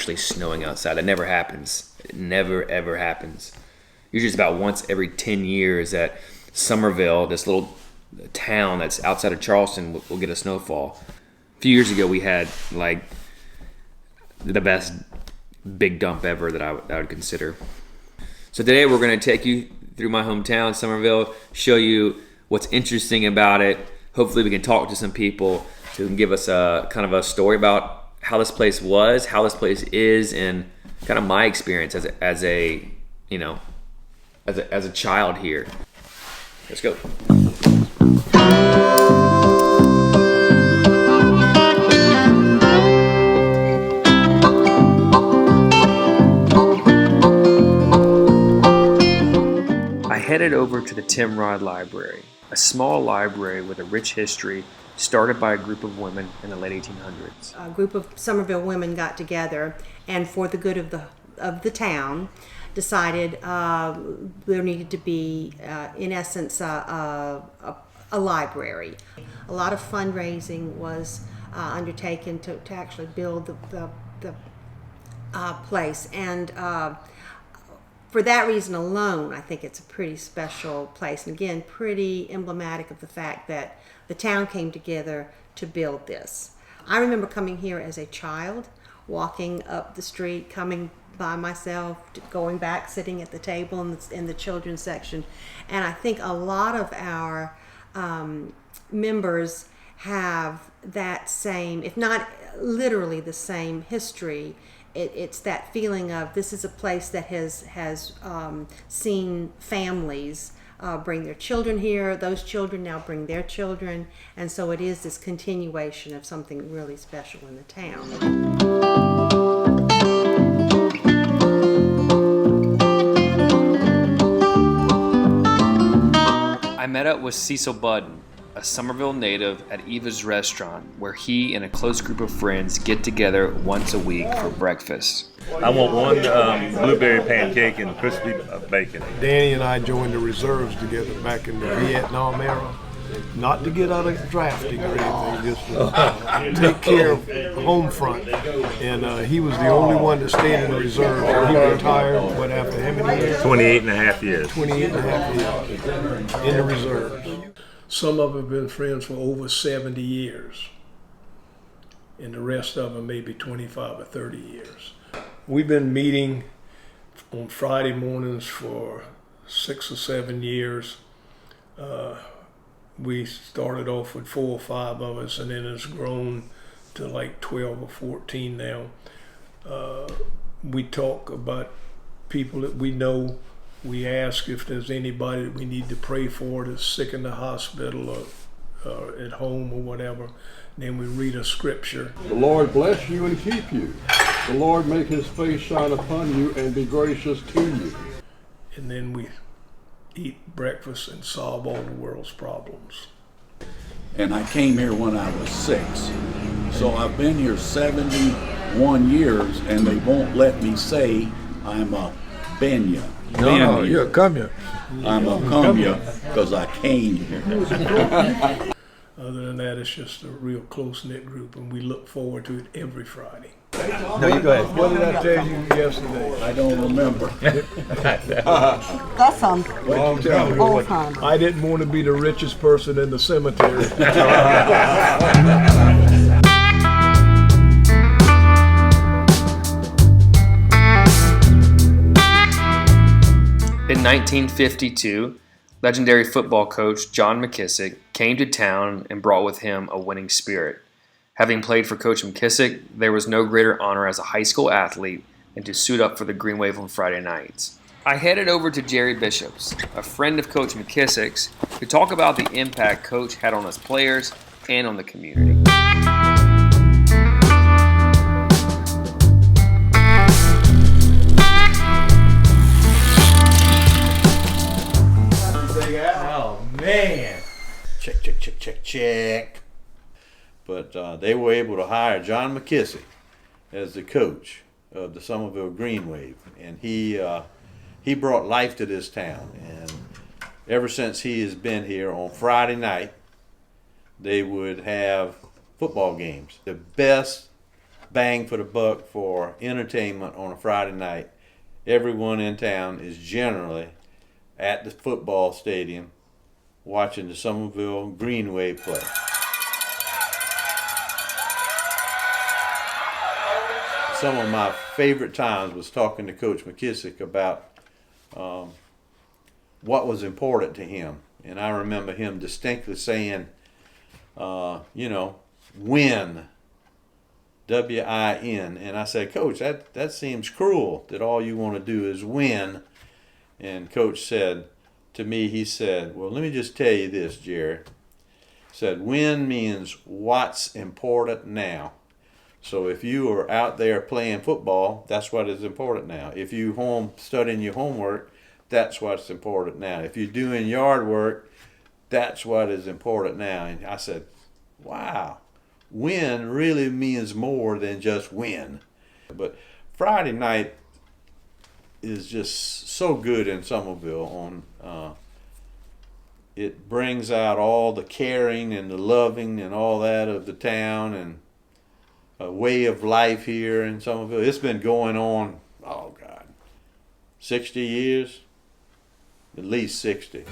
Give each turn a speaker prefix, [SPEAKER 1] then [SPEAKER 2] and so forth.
[SPEAKER 1] actually snowing outside. That never happens. It never, ever happens. Usually it's about once every 10 years that Summerville, this little town that's outside of Charleston, will get a snowfall. A few years ago, we had like the best big dump ever that I would consider. So today we're going to take you through my hometown, Summerville, show you what's interesting about it. Hopefully we can talk to some people who can give us a kind of a story about how this place was, how this place is, and kind of my experience as a child here. Let's go. I headed over to the Timrod Library, a small library with a rich history started by a group of women in the late 1800s.
[SPEAKER 2] A group of Summerville women got together and for the good of the town decided there needed to be, in essence, a library. A lot of fundraising was undertaken to actually build the place, and for that reason alone, I think it's a pretty special place, and again, pretty emblematic of the fact that the town came together to build this. I remember coming here as a child, walking up the street, coming by myself, going back, sitting at the table in the children's section, and I think a lot of our members have that same, if not literally the same history. It's that feeling of this is a place that has seen families bring their children here. Those children now bring their children, and so it is this continuation of something really special in the town.
[SPEAKER 1] I met up with Cecil Budden, a Summerville native, at Eva's restaurant, where he and a close group of friends get together once a week for breakfast.
[SPEAKER 3] I want one blueberry pancake and crispy bacon.
[SPEAKER 4] Danny and I joined the reserves together back in the Vietnam era. Not to get out of drafting or anything, just to take care of the home front. And he was the only one that stayed in the reserve. He retired, after how many years?
[SPEAKER 3] 28 and a half years.
[SPEAKER 4] 28 and a half years in the reserves. Some of them have been friends for over 70 years. And the rest of them maybe 25 or 30 years. We've been meeting on Friday mornings for 6 or 7 years. We started off with 4 or 5 of us, and then it's grown to like 12 or 14 now. We talk about people that we know. We ask if there's anybody that we need to pray for that's sick in the hospital or at home or whatever. Then we read a scripture.
[SPEAKER 5] The Lord bless you and keep you. The Lord make his face shine upon you and be gracious to you.
[SPEAKER 4] And then we eat breakfast and solve all the world's problems.
[SPEAKER 6] And I came here when I was 6. So I've been here 71 years, and they won't let me say I'm a Benya.
[SPEAKER 4] No, you're a Cumya.
[SPEAKER 6] I'm a Cumya because I came here.
[SPEAKER 4] Other than that, it's just a real close-knit group, and we look forward to it every Friday.
[SPEAKER 3] No, you go ahead.
[SPEAKER 4] What did I tell you yesterday?
[SPEAKER 6] I don't remember.
[SPEAKER 7] That's on old time.
[SPEAKER 4] I didn't want to be the richest person in the cemetery.
[SPEAKER 1] In 1952, legendary football coach John McKissick came to town and brought with him a winning spirit. Having played for Coach McKissick, there was no greater honor as a high school athlete than to suit up for the Green Wave on Friday nights. I headed over to Jerry Bishop's, a friend of Coach McKissick's, to talk about the impact Coach had on his players and on the community.
[SPEAKER 3] Oh, man.
[SPEAKER 8] Check. But they were able to hire John McKissick as the coach of the Summerville Green Wave, and he brought life to this town. And ever since he has been here, on Friday night, they would have football games. The best bang for the buck for entertainment on a Friday night. Everyone in town is generally at the football stadium watching the Summerville Greenway play. Some of my favorite times was talking to Coach McKissick about what was important to him. And I remember him distinctly saying, win, W-I-N. And I said, Coach, that seems cruel that all you want to do is win. And Coach said to me, he said, well, let me just tell you this, Jerry. He said, win means what's important now. So if you are out there playing football, that's what is important now. If you home studying your homework, that's what's important now. If you're doing yard work, that's what is important now. And I said, wow, win really means more than just win. But Friday night is just so good in Summerville. It brings out all the caring and the loving and all that of the town, and a way of life here in Summerville. It's been going on, 60 years, at least 60.